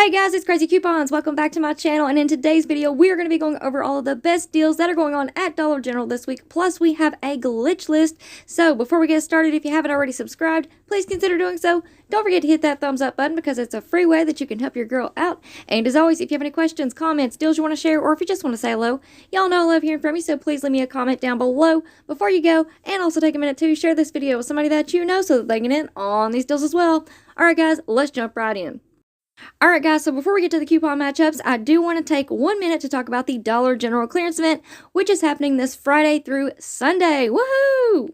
Hey guys, it's Crazy Coupons. Welcome back to my channel, and in today's video we are going to be going over all of the best deals that are going on at Dollar General this week, plus we have a glitch list. So before we get started, if you haven't already subscribed, please consider doing so. Don't forget to hit that thumbs up button because it's a free way that you can help your girl out. And as always, if you have any questions, comments, deals you want to share, or if you just want to say hello, y'all know I love hearing from you, so please leave me a comment down below before you go, and also take a minute to share this video with somebody that you know so that they can get in on these deals as well. Alright guys, let's jump right in. Alright guys, so before we get to the coupon matchups, I do want to take 1 minute to talk about the Dollar General clearance event, which is happening this Friday through Sunday. Woohoo!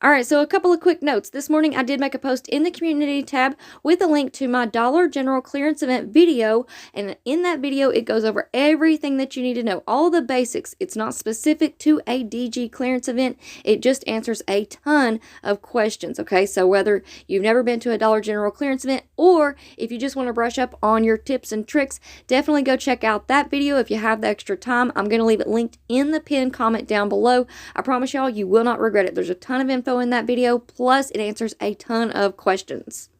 Alright, so a couple of quick notes. This morning I did make a post in the community tab with a link to my Dollar General clearance event video, and in that video it goes over everything that you need to know, all the basics. It's not specific to a DG clearance event, it just answers a ton of questions, okay? So whether you've never been to a Dollar General clearance event, or if you just want to brush up on your tips and tricks, definitely go check out that video if you have the extra time. I'm going to leave it linked in the pinned comment down below. I promise y'all, you will not regret it. There's a ton of info in that video, plus it answers a ton of questions.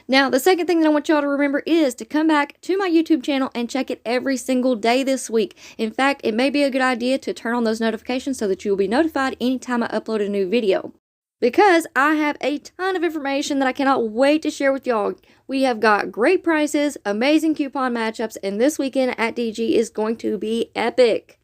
Now, the second thing that I want y'all to remember is to come back to my YouTube channel and check it every single day this week. In fact, it may be a good idea to turn on those notifications so that you will be notified anytime I upload a new video, because I have a ton of information that I cannot wait to share with y'all. We have got great prices, amazing coupon matchups, and this weekend at DG is going to be epic.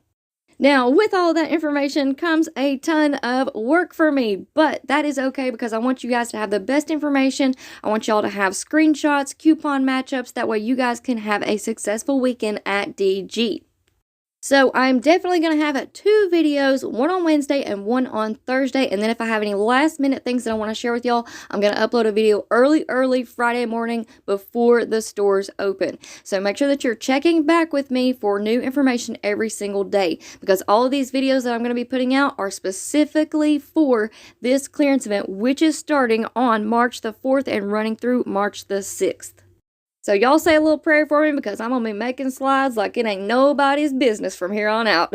Now, with all that information comes a ton of work for me, but that is okay because I want you guys to have the best information. I want y'all to have screenshots, coupon matchups, that way you guys can have a successful weekend at DG. So I'm definitely going to have 2 videos, one on Wednesday and one on Thursday. And then if I have any last minute things that I want to share with y'all, I'm going to upload a video early Friday morning before the stores open. So make sure that you're checking back with me for new information every single day, because all of these videos that I'm going to be putting out are specifically for this clearance event, which is starting on March the 4th and running through March the 6th. So y'all say a little prayer for me because I'm going to be making slides like it ain't nobody's business from here on out.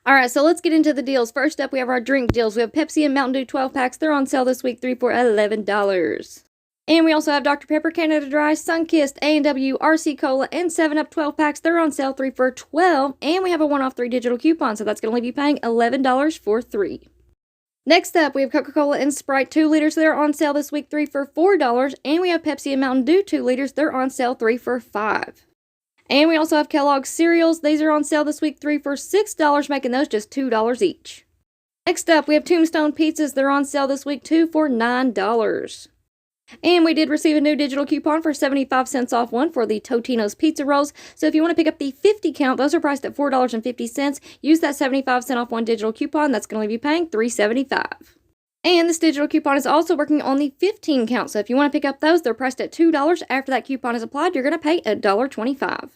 Alright, so let's get into the deals. First up, we have our drink deals. We have Pepsi and Mountain Dew 12 packs. They're on sale this week, 3 for $11. And we also have Dr. Pepper, Canada Dry, Sunkist, A&W, RC Cola, and 7-Up 12 packs. They're on sale, 3 for $12. And we have a 1-off 3 digital coupon, so that's going to leave you paying $11 for 3. Next up, we have Coca-Cola and Sprite 2 liters. They're on sale this week, 3 for $4. And we have Pepsi and Mountain Dew 2 liters. They're on sale, 3 for $5. And we also have Kellogg's cereals. These are on sale this week, 3 for $6, making those just $2 each. Next up, we have Tombstone Pizzas. They're on sale this week, 2 for $9. And we did receive a new digital coupon for 75 cents off one for the Totino's Pizza Rolls. So if you want to pick up the 50 count, those are priced at $4.50. Use that 75 cent off one digital coupon. That's going to leave you paying $3.75. And this digital coupon is also working on the 15 count. So if you want to pick up those, they're priced at $2. After that coupon is applied, you're going to pay $1.25.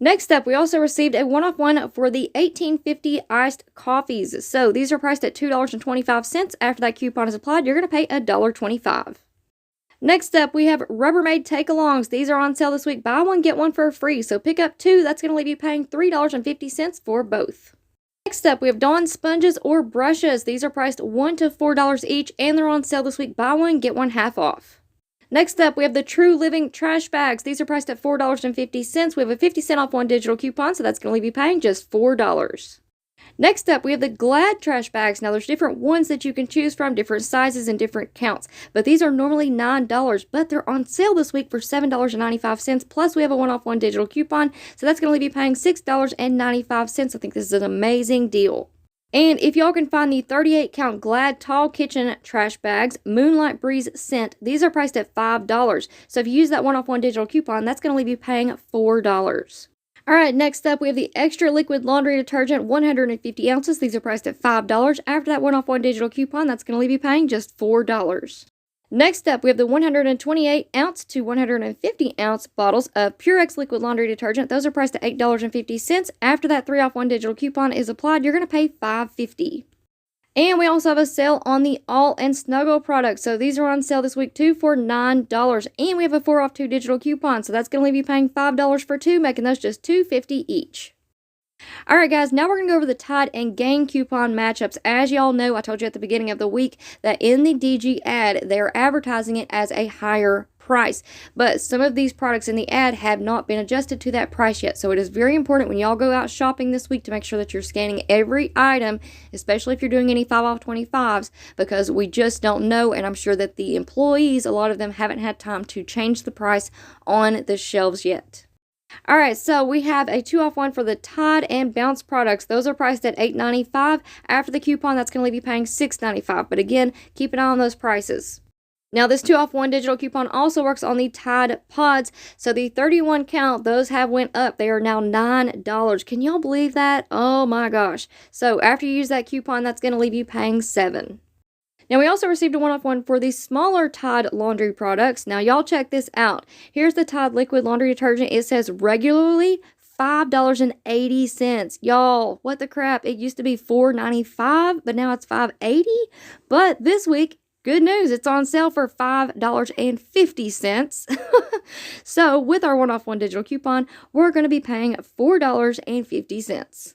Next up, we also received a 1-off one for the 1850 iced coffees. So these are priced at $2.25. After that coupon is applied, you're going to pay $1.25. Next up, we have Rubbermaid Take-Alongs. These are on sale this week. Buy one, get one for free. So pick up 2. That's going to leave you paying $3.50 for both. Next up, we have Dawn sponges or brushes. These are priced $1 to $4 each, and they're on sale this week. Buy one, get one half off. Next up, we have the True Living trash bags. These are priced at $4.50. We have a 50 cent off one digital coupon, so that's going to leave you paying just $4. Next up, we have the Glade trash bags. Now, there's different ones that you can choose from, different sizes and different counts. But these are normally $9, but they're on sale this week for $7.95. Plus, we have a 1-off one digital coupon, so that's going to leave you paying $6.95. I think this is an amazing deal. And if y'all can find the 38 count Glade Tall Kitchen trash bags, Moonlight Breeze scent, these are priced at $5. So if you use that 1-off one digital coupon, that's going to leave you paying $4. Alright, next up we have the Extra Liquid Laundry Detergent, 150 ounces. These are priced at $5. After that 1-off one digital coupon, that's going to leave you paying just $4. Next up, we have the 128 ounce to 150 ounce bottles of Purex Liquid Laundry Detergent. Those are priced at $8.50. After that 3-off one digital coupon is applied, you're going to pay $5.50. And we also have a sale on the All and Snuggle products. So these are on sale this week too for $9. And we have a 4-off 2 digital coupon. So that's going to leave you paying $5 for 2, making those just $2.50 each. Alright guys, now we're going to go over the Tide and Gain coupon matchups. As y'all know, I told you at the beginning of the week that in the DG ad, they're advertising it as a higher price. price. But some of these products in the ad have not been adjusted to that price yet. So it is very important when y'all go out shopping this week to make sure that you're scanning every item, especially if you're doing any 5 off 25s, because we just don't know. And I'm sure that the employees, a lot of them haven't had time to change the price on the shelves yet. Alright, so we have a 2 off 1 for the Todd and Bounce products. Those are priced at $8.95. After the coupon, that's going to leave you paying $6.95. But again, keep an eye on those prices. Now, this 2 off 1 digital coupon also works on the Tide Pods. So the 31 count, those have went up. They are now $9. Can y'all believe that? Oh my gosh. So after you use that coupon, that's going to leave you paying $7. Now, we also received a 1 off 1 for the smaller Tide laundry products. Now, y'all check this out. Here's the Tide liquid laundry detergent. It says regularly $5.80. Y'all, what the crap? It used to be $4.95, but now it's $5.80. But this week, good news, it's on sale for $5.50. So, with our 1 off 1 digital coupon, we're going to be paying $4.50.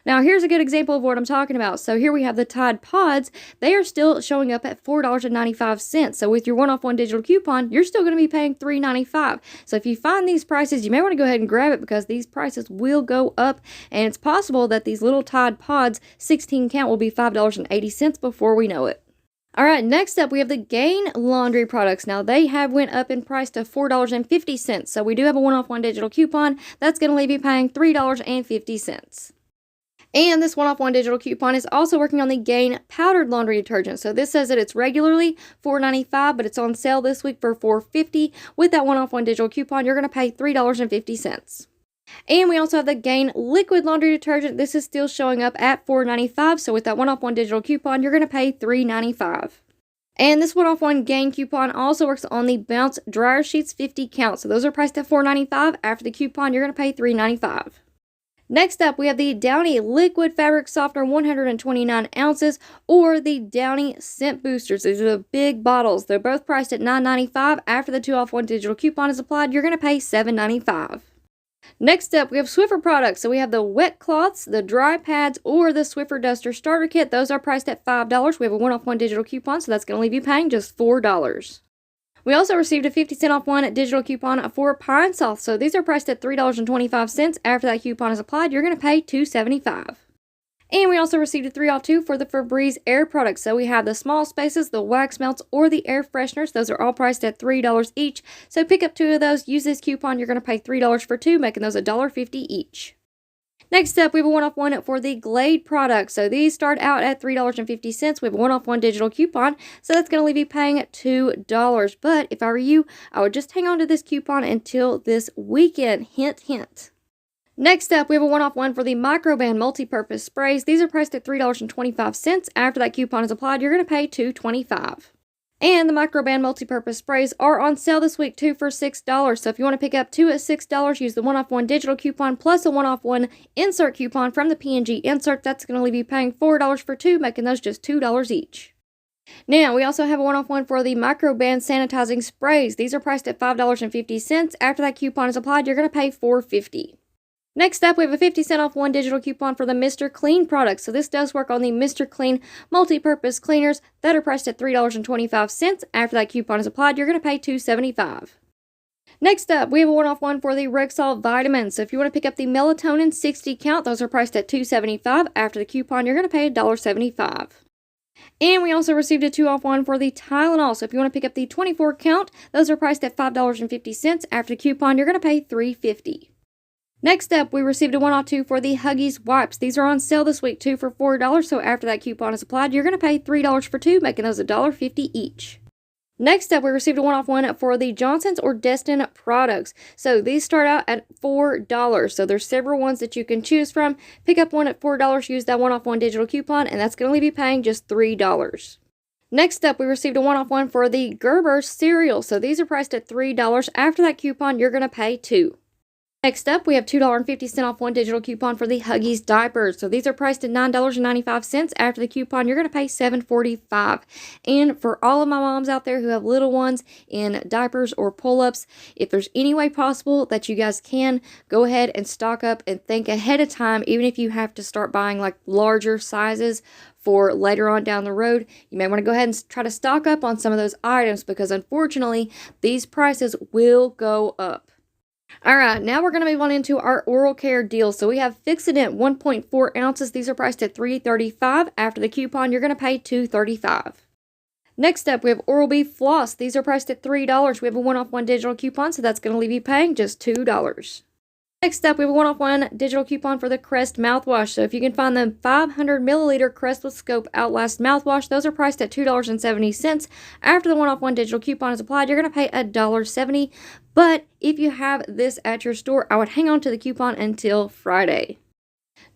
Now, here's a good example of what I'm talking about. So here we have the Tide Pods. They are still showing up at $4.95. So with your 1 off 1 digital coupon, you're still going to be paying $3.95. So if you find these prices, you may want to go ahead and grab it because these prices will go up. And it's possible that these little Tide Pods, 16 count, will be $5.80 before we know it. Alright, next up we have the Gain laundry products. Now they have went up in price to $4.50. So we do have a 1 off 1 digital coupon. That's going to leave you paying $3.50. And this 1 off 1 digital coupon is also working on the Gain powdered laundry detergent. So this says that it's regularly $4.95, but it's on sale this week for $4.50. With that 1 off 1 digital coupon, you're going to pay $3.50. And we also have the Gain liquid laundry detergent. This is still showing up at $4.95. So with that 1 off 1 digital coupon, you're going to pay $3.95. And this 1 off 1 Gain coupon also works on the Bounce dryer sheets 50 count. So those are priced at $4.95. After the coupon, you're going to pay $3.95. Next up, we have the Downy Liquid Fabric Softener 129 ounces or the Downy Scent Boosters. These are the big bottles. They're both priced at $9.95. After the 2 off 1 digital coupon is applied, you're going to pay $7.95. Next up, we have Swiffer products. So we have the wet cloths, the dry pads, or the Swiffer Duster Starter Kit. Those are priced at $5. We have a 1 off 1 digital coupon, so that's going to leave you paying just $4. We also received a 50-cent off 1 digital coupon for Pine Sol. So these are priced at $3.25. After that coupon is applied, you're going to pay $2.75. And we also received a 3 off 2 for the Febreze air products. So we have the small spaces, the wax melts, or the air fresheners. Those are all priced at $3 each. So pick up 2 of those. Use this coupon. You're going to pay $3 for 2, making those $1.50 each. Next up, we have a 1 off 1 for the Glade products. So these start out at $3.50. We have a 1 off 1 digital coupon. So that's going to leave you paying $2. But if I were you, I would just hang on to this coupon until this weekend. Hint, hint. Next up, we have a 1 off 1 for the Microban multi-purpose sprays. These are priced at $3.25. After that coupon is applied, you're going to pay $2.25. And the Microban multi-purpose sprays are on sale this week too for $6. So if you want to pick up 2 at $6, use the 1 off 1 digital coupon plus a 1 off 1 insert coupon from the P&G insert. That's going to leave you paying $4 for 2, making those just $2 each. Now, we also have a 1 off 1 for the Microban sanitizing sprays. These are priced at $5.50. After that coupon is applied, you're going to pay $4.50. Next up, we have a 50-cent off 1 digital coupon for the Mr. Clean products. So this does work on the Mr. Clean multi-purpose cleaners that are priced at $3.25. After that coupon is applied, you're going to pay $2.75. Next up, we have a 1 off 1 for the Rexall vitamins. So if you want to pick up the melatonin 60 count, those are priced at $2.75. After the coupon, you're going to pay $1.75. And we also received a 2 off 1 for the Tylenol. So if you want to pick up the 24 count, those are priced at $5.50. After the coupon, you're going to pay $3.50. Next up, we received a 1 off 2 for the Huggies Wipes. These are on sale this week too for $4. So after that coupon is applied, you're going to pay $3 for 2, making those $1.50 each. Next up, we received a 1 off 1 for the Johnson's or Destin products. So these start out at $4. So there's several ones that you can choose from. Pick up one at $4, use that 1 off 1 digital coupon, and that's going to leave you paying just $3. Next up, we received a 1 off 1 for the Gerber Cereal. So these are priced at $3. After that coupon, you're going to pay $2. Next up, we have $2.50 off one digital coupon for the Huggies diapers. So these are priced at $9.95. After the coupon, you're going to pay $7.45. And for all of my moms out there who have little ones in diapers or pull-ups, if there's any way possible that you guys can, go ahead and stock up and think ahead of time, even if you have to start buying like larger sizes for later on down the road. You may want to go ahead and try to stock up on some of those items because unfortunately, these prices will go up. Alright, now we're going to move on into our oral care deals. So we have Fixodent 1.4 ounces. These are priced at $3.35. After the coupon, you're going to pay $2.35. Next up, we have Oral-B Floss. These are priced at $3. We have a 1-off-1 digital coupon, so that's going to leave you paying just $2. Next up, we have a 1-off-1 digital coupon for the Crest Mouthwash. So if you can find the 500 milliliter Crest with Scope Outlast Mouthwash, those are priced at $2.70. After the 1-off-1 digital coupon is applied, you're going to pay $1.70. But if you have this at your store, I would hang on to the coupon until Friday.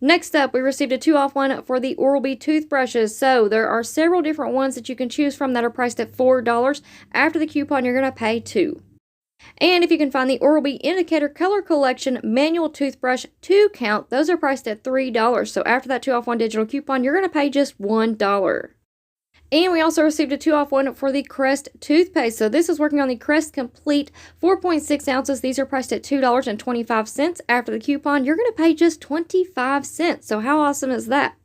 Next up, we received a 2-off-1 for the Oral-B toothbrushes. So there are several different ones that you can choose from that are priced at $4. After the coupon, you're going to pay $2. And if you can find the Oral-B Indicator Color Collection Manual Toothbrush 2 count, those are priced at $3. So after that 2-off-1 digital coupon, you're going to pay just $1. And we also received a 2-off-1 for the Crest Toothpaste. So this is working on the Crest Complete 4.6 ounces. These are priced at $2.25. After the coupon, you're going to pay just 25 cents. So how awesome is that?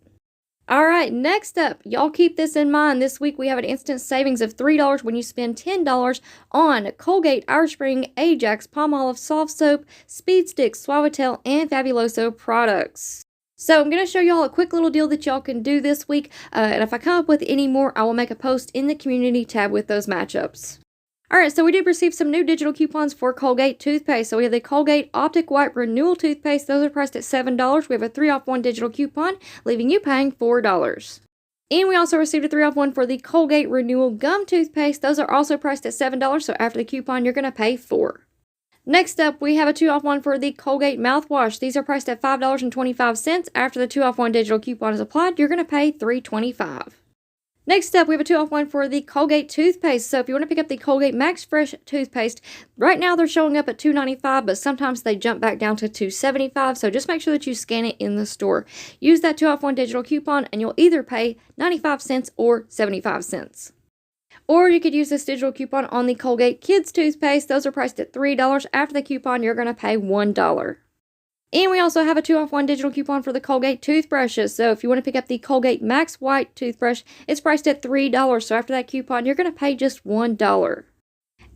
Alright, next up, y'all keep this in mind. This week we have an instant savings of $3 when you spend $10 on Colgate, Irish Spring, Ajax, Palmolive Soft Soap, Speed Stick, Suavitel, and Fabuloso products. So I'm going to show y'all a quick little deal that y'all can do this week, and if I come up with any more, I will make a post in the community tab with those matchups. Alright, so we did receive some new digital coupons for Colgate Toothpaste. So we have the Colgate Optic White Renewal Toothpaste. Those are priced at $7. We have a 3-off-1 digital coupon, leaving you paying $4. And we also received a 3-off-1 for the Colgate Renewal Gum Toothpaste. Those are also priced at $7, so after the coupon, you're going to pay $4. Next up, we have a 2-off-1 for the Colgate Mouthwash. These are priced at $5.25. After the 2-off-1 digital coupon is applied, you're going to pay $3.25. Next up, we have a 2-off-1 for the Colgate Toothpaste. So if you want to pick up the Colgate Max Fresh Toothpaste, right now they're showing up at $2.95, but sometimes they jump back down to $2.75. So just make sure that you scan it in the store. Use that 2-off-1 digital coupon and you'll either pay 95 cents or 75 cents. Or you could use this digital coupon on the Colgate Kids Toothpaste. Those are priced at $3. After the coupon, you're going to pay $1. And we also have a 2-off-1 digital coupon for the Colgate toothbrushes. So if you want to pick up the Colgate Max White toothbrush, it's priced at $3. So after that coupon, you're going to pay just $1.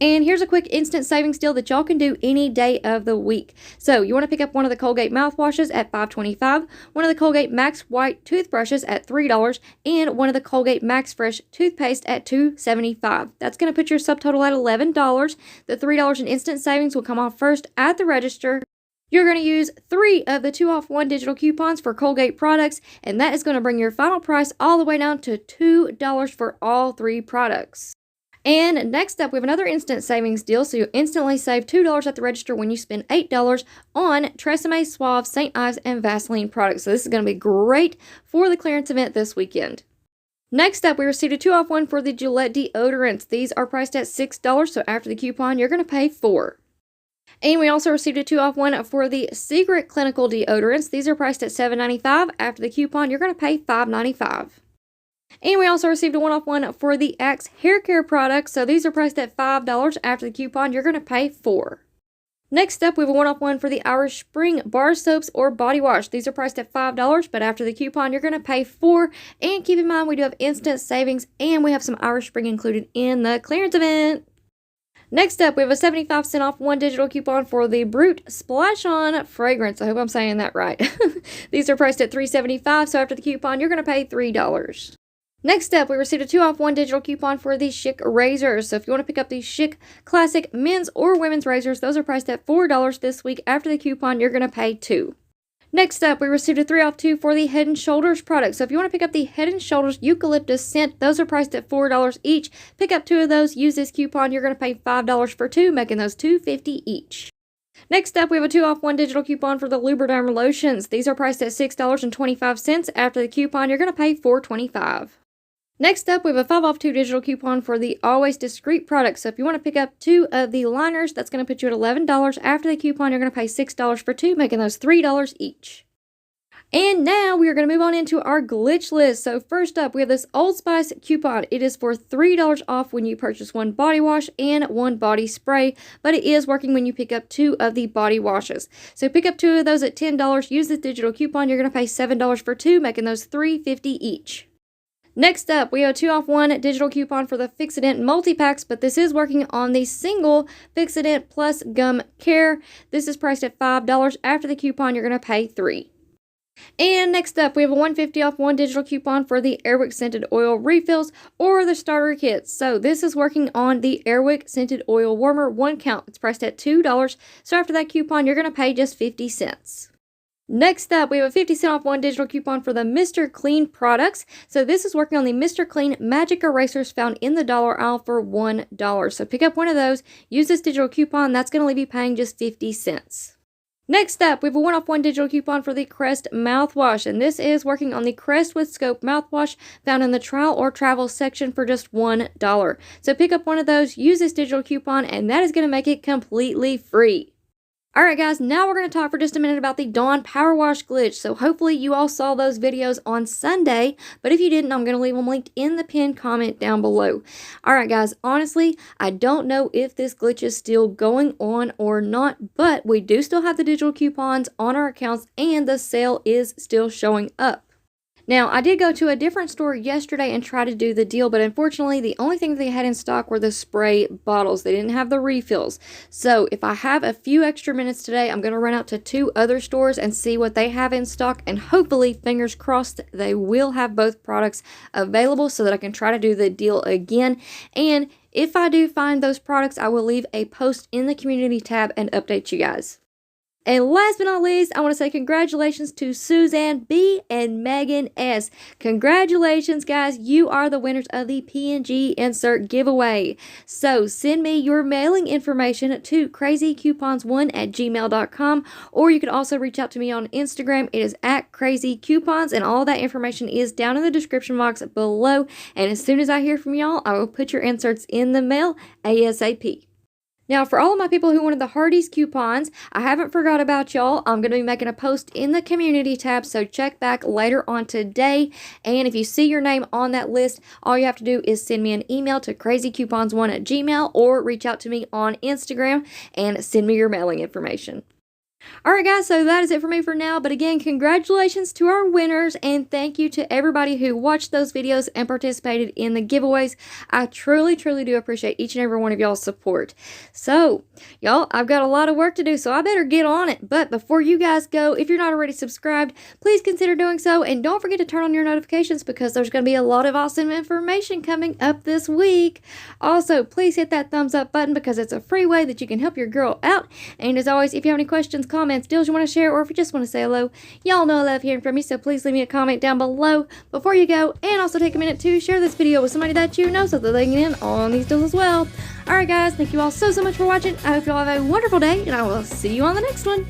And here's a quick instant savings deal that y'all can do any day of the week. So you want to pick up one of the Colgate mouthwashes at $5.25, one of the Colgate Max White toothbrushes at $3, and one of the Colgate Max Fresh toothpaste at $2.75. That's going to put your subtotal at $11. The $3 in instant savings will come off first at the register. You're going to use 3 of the 2-off-1 digital coupons for Colgate products, and that is going to bring your final price all the way down to $2 for all 3 products. And next up, we have another instant savings deal, so you instantly save $2 at the register when you spend $8 on Tresemme, Suave, St. Ives, and Vaseline products. So this is going to be great for the clearance event this weekend. Next up, we received a 2-off-1 for the Gillette Deodorants. These are priced at $6, so after the coupon, you're going to pay $4. And we also received a 2-off-1 for the Secret Clinical Deodorants. These are priced at $7.95. After the coupon, you're going to pay $5.95. And we also received a 1-off-1 for the Axe Hair Care products. So these are priced at $5. After the coupon, you're going to pay $4. Next up, we have a 1-off-1 for the Irish Spring Bar Soaps or Body Wash. These are priced at $5, but after the coupon, you're going to pay $4. And keep in mind, we do have instant savings, and we have some Irish Spring included in the clearance event. Next up, we have a 75 cent off 1 digital coupon for the Brute Splash On fragrance. I hope I'm saying that right. These are priced at $3.75, so after the coupon, you're going to pay $3. Next up, we received a 2-off-1 digital coupon for the Schick razors. So if you want to pick up the Schick Classic men's or women's razors, those are priced at $4 this week. After the coupon, you're going to pay $2. Next up, we received a 3-off-2 for the Head & Shoulders product. So if you want to pick up the Head & Shoulders Eucalyptus Scent, those are priced at $4 each. Pick up 2 of those, use this coupon, you're going to pay $5 for 2, making those $2.50 each. Next up, we have a 2-off-1 digital coupon for the Luber Lotions. These are priced at $6.25. After the coupon, you're going to pay $4.25. Next up, we have a 5 off 2 digital coupon for the Always Discreet products. So if you want to pick up 2 of the liners, that's going to put you at $11. After the coupon, you're going to pay $6 for 2, making those $3 each. And now we are going to move on into our glitch list. So first up, we have this Old Spice coupon. It is for $3 off when you purchase 1 body wash and 1 body spray, but it is working when you pick up 2 of the body washes. So pick up 2 of those at $10. Use this digital coupon. You're going to pay $7 for 2, making those $3.50 each. Next up, we have a 2 off 1 digital coupon for the Fix-A-Dent multi-packs, but this is working on the single Fix-A-Dent Plus Gum Care. This is priced at $5. After the coupon, you're going to pay $3. And next up, we have a $1.50 off 1 digital coupon for the Airwick Scented Oil refills or the starter kits. So this is working on the Airwick Scented Oil Warmer 1 count. It's priced at $2. So after that coupon, you're going to pay just 50 cents. Next up, we have a 50 cent off 1 digital coupon for the Mr. Clean products. So this is working on the Mr. Clean Magic Erasers found in the dollar aisle for $1. So pick up 1 of those, use this digital coupon, that's going to leave you paying just 50 cents. Next up, we have a 1 off 1 digital coupon for the Crest Mouthwash, and this is working on the Crest with Scope Mouthwash found in the trial or travel section for just $1. So pick up 1 of those, use this digital coupon, and that is going to make it completely free. Alright guys, now we're going to talk for just a minute about the Dawn Power Wash glitch. So hopefully you all saw those videos on Sunday, but if you didn't, I'm going to leave them linked in the pinned comment down below. Alright guys, honestly, I don't know if this glitch is still going on or not, but we do still have the digital coupons on our accounts and the sale is still showing up. Now, I did go to a different store yesterday and try to do the deal, but unfortunately, the only thing they had in stock were the spray bottles. They didn't have the refills. So, if I have a few extra minutes today, I'm going to run out to 2 other stores and see what they have in stock, and hopefully, fingers crossed, they will have both products available so that I can try to do the deal again. And if I do find those products, I will leave a post in the community tab and update you guys. And last but not least, I want to say congratulations to Suzanne B and Megan S. Congratulations, guys. You are the winners of the P&G insert giveaway. So send me your mailing information to crazycoupons1@gmail.com, or you can also reach out to me on Instagram. It is at crazycoupons, and all that information is down in the description box below. And as soon as I hear from y'all, I will put your inserts in the mail ASAP. Now, for all of my people who wanted the Hardee's coupons, I haven't forgot about y'all. I'm going to be making a post in the community tab, so check back later on today. And if you see your name on that list, all you have to do is send me an email to crazycoupons1@gmail or reach out to me on Instagram and send me your mailing information. Alright guys, so that is it for me for now, but again, congratulations to our winners, and thank you to everybody who watched those videos and participated in the giveaways. I truly do appreciate each and every one of y'all's support. So, y'all, I've got a lot of work to do, so I better get on it. But before you guys go, if you're not already subscribed, please consider doing so, and don't forget to turn on your notifications because there's going to be a lot of awesome information coming up this week. Also, please hit that thumbs up button because it's a free way that you can help your girl out. And as always, if you have any questions, comments, deals you want to share, or if you just want to say hello, y'all know I love hearing from you, so please leave me a comment down below before you go, and also take a minute to share this video with somebody that you know so that they can get in on these deals as well. Alright guys, thank you all so much for watching. I hope you all have a wonderful day, and I will see you on the next one.